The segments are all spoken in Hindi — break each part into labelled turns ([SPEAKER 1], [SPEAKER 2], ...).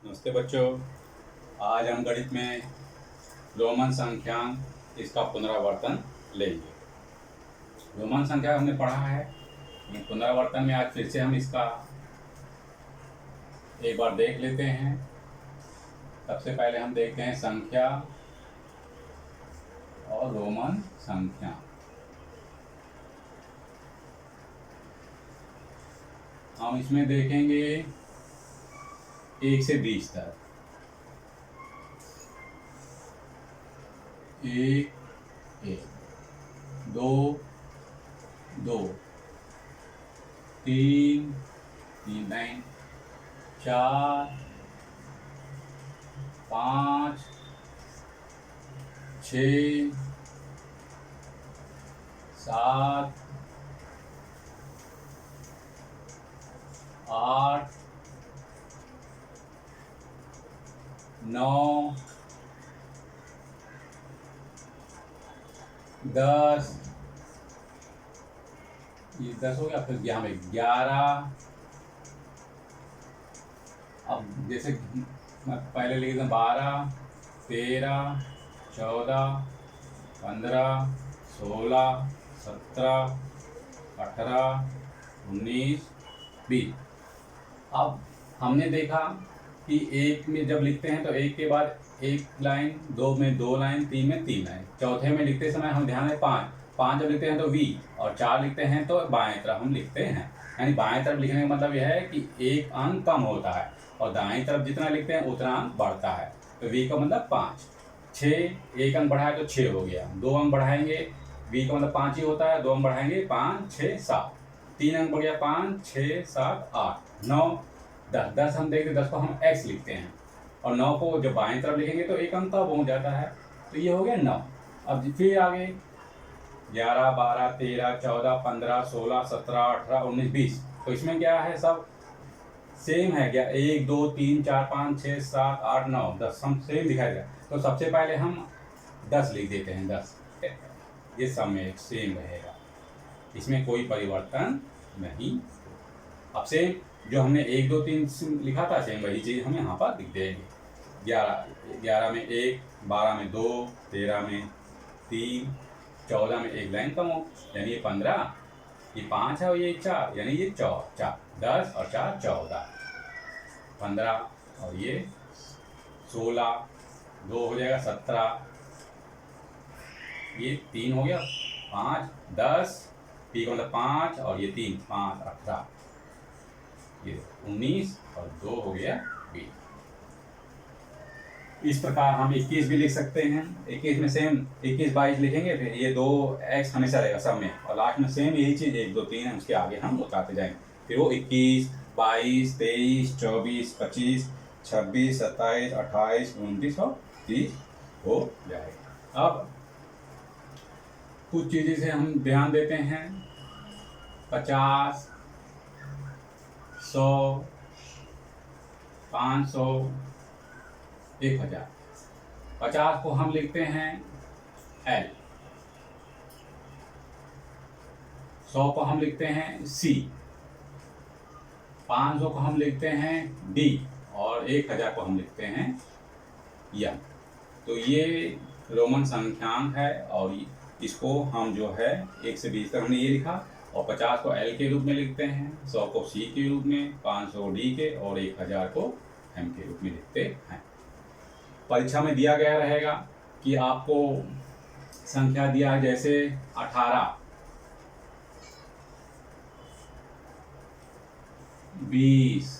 [SPEAKER 1] नमस्ते बच्चों। आज हम गणित में रोमन संख्यांक इसका पुनरावर्तन लेंगे। रोमन संख्या हमने पढ़ा है, पुनरावर्तन में आज फिर से हम इसका एक बार देख लेते हैं। सबसे पहले हम देखते हैं संख्या और रोमन संख्या। हम इसमें देखेंगे 1 से 20 तक। 1 1 2 2 3 3 नहीं 4 5 6 7 8 9 10 ये 10 हो गया। फिर यहाँ में 11। अब जैसे मैं पहले लिख देता 12 13 14 15 16 17 18 19 20। अब हमने देखा कि एक में जब लिखते हैं तो एक के बाद एक लाइन, दो में दो लाइन, तीन में तीन लाइन। चौथे में लिखते समय हम ध्यान है पाँच जब लिखते हैं तो वी, और 4 लिखते हैं तो बाएं तरफ हम लिखते हैं। यानी बाएं तरफ लिखने का मतलब यह है कि एक अंक कम होता है और दाएं तरफ जितना लिखते हैं उतना अंक बढ़ता है। तो वी का मतलब 5। 6 एक अंक बढ़ाए तो 6 हो गया। 2 अंक बढ़ाएंगे, वी का मतलब 5 ही होता है। 2 अंक बढ़ाएंगे 5 6 7। 3 अंक बढ़ गया 5 6 7 8 9 10। 10 हम देखते 10 को हम x लिखते हैं और 9 को जब बाएं तरफ लिखेंगे तो एक अंक कम पहुँच जाता है। तो ये हो गया 9। अब फिर आगे 11 12 13 14 15 16 17 18 19 20। तो इसमें क्या है, सब सेम है क्या? 1 2 3 4 5 6 7 8 9 10 हम सेम दिखाई दे। तो सबसे पहले हम 10 लिख देते हैं। 10 ये सब में सेम रहेगा, इसमें कोई परिवर्तन नहीं। अब सेम जो हमने 1 2 3 लिखा था सेम वही चीज़ हम यहाँ पर लिख देंगे। 11 में 1, 12 में 2, 13 में 3, 14 में एक लाइन कम हो, यानी ये 15, ये 5 है और ये 4, यानी ये 4 10 और 4 14 15 और ये 16, 2 हो जाएगा 17, ये 3 हो गया 5 10, पी का मतलब 5 और ये 3 5 18, ये 19 और 2 हो गया 20। इस प्रकार हम 21 भी लिख सकते हैं। 21 में सेम 21 22 लिखेंगे, फिर ये 2x हमेशा रहेगा सब में, और लास्ट में सेम यही चीज़ 1 2 3 है, उसके आगे हम बताते जाएंगे। फिर वो 21 22 23 24 25 26 27 28 29 और 30 हो जाएगा। अब कुछ चीज़ें से हम ध्यान देते हैं। 50 100 500 1000। 50 को हम लिखते हैं L, 100 को हम लिखते हैं C, 500 को हम लिखते हैं D और 1000 को हम लिखते हैं M। तो ये रोमन संख्यांक है और इसको हम जो है 1 से 20 तक हमने ये लिखा, और 50 को L के रूप में लिखते हैं, 100 को C के रूप में, 500 D के और 1000 को M के रूप में लिखते हैं। परीक्षा में दिया गया रहेगा कि आपको संख्या दिया है जैसे 18 20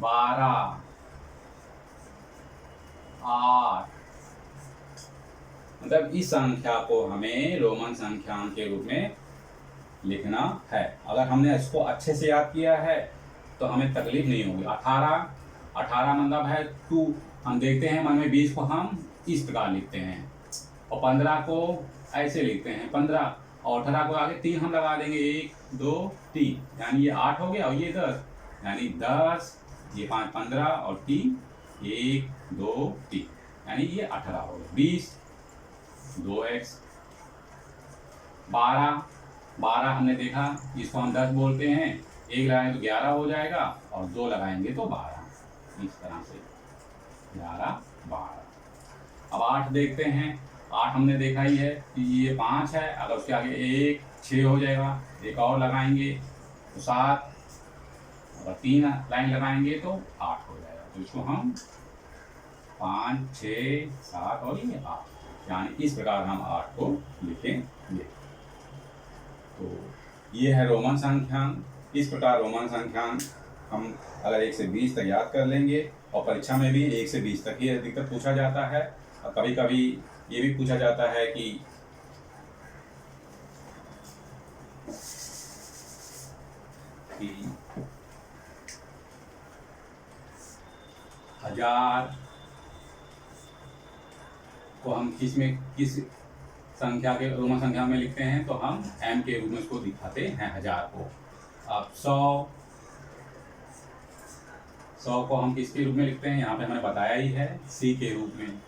[SPEAKER 1] 12 8, मतलब इस संख्या को हमें रोमन संख्यांक के रूप में लिखना है। अगर हमने इसको अच्छे से याद किया है तो हमें तकलीफ नहीं होगी। 18 मतलब है 2, हम देखते हैं मन में। 20 को हम इस प्रकार लिखते हैं और 15 को ऐसे लिखते हैं 15, और 18 को आगे 3 हम लगा देंगे 1 2 3, यानी ये 8 हो गया और ये 10, यानी 10, ये 5 15 और 3 1 2 3, यानी ये 18 हो गया। 20 2x, 12 हमने देखा, इसको हम 10 बोलते हैं। 1 लगाएंगे तो 11 हो जाएगा और 2 लगाएंगे तो 12। इस तरह से 11 12। अब 8 देखते हैं। 8 हमने देखा ही है कि ये 5 है, अगर उसके आगे 1 6 हो जाएगा, एक और लगाएंगे तो 7, अगर 3 लाइन लगाएंगे तो 8 हो जाएगा। तो इसको हम 5 6 7 और ये 8, यानी इस प्रकार हम 8 को लिखेंगे। तो ये है रोमन संख्यांक। इस प्रकार रोमन संख्यांक हम अगर 1 से 20 तक याद कर लेंगे, और परीक्षा में भी 1 से 20 तक ही अधिकतर पूछा जाता है। और कभी कभी ये भी पूछा जाता है कि 1000 को हम किस संख्या के रोमन संख्या में लिखते हैं, तो हम m के रूप में उसको दिखाते हैं 1000 को। अब 100 को हम किसके रूप में लिखते हैं, यहाँ पे हमने बताया ही है, c के रूप में।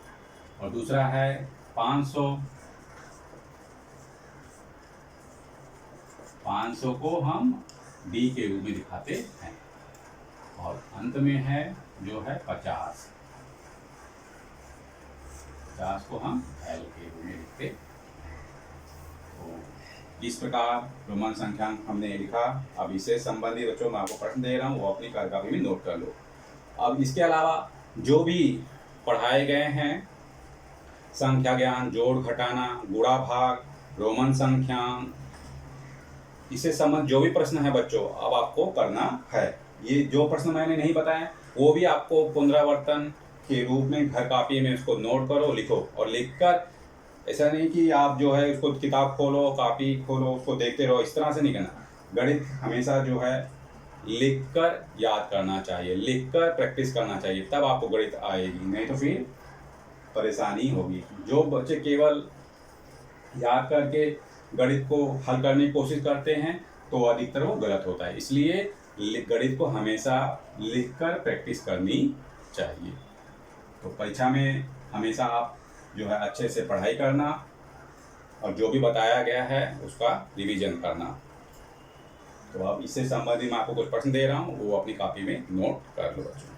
[SPEAKER 1] और दूसरा है 500 को हम d के रूप में दिखाते हैं। और अंत में है जो है 50 को हम l के रूप में लिखते हैं। तो इस प्रकार रोमन संख्यांक हमने लिखा। अब इससे संबंधित बच्चों मैं आपको प्रश्न दे रहा हूँ, वो अपनी कापी में नोट कर लो। अब इसके अलावा जो भी पढ़ाए गए हैं, संख्या ज्ञान, जोड़ घटाना, गुणा भाग, रोमन संख्यांक, इससे संबंधित जो भी प्रश्न है बच्चों अब आपको करना है। ये जो प्रश्न मैंने नहीं बताए वो भी आपको पुनरावर्तन के रूप में घर कापी में उसको नोट करो, लिखो। और लिखकर ऐसा नहीं कि आप जो है उसको किताब खोलो, कापी खोलो, उसको देखते रहो, इस तरह से नहीं करना। गणित हमेशा जो है लिखकर याद करना चाहिए, लिखकर प्रैक्टिस करना चाहिए, तब आपको गणित आएगी, नहीं तो फिर परेशानी होगी। जो बच्चे केवल याद करके गणित को हल करने की कोशिश करते हैं तो अधिकतर वो गलत होता है। इसलिए गणित को हमेशा लिखकर प्रैक्टिस करनी चाहिए। तो परीक्षा में हमेशा आप जो है अच्छे से पढ़ाई करना, और जो भी बताया गया है उसका रिवीजन करना। तो अब इससे संबंधित मैं आपको कुछ प्रश्न दे रहा हूँ, वो अपनी कॉपी में नोट कर लो बच्चों।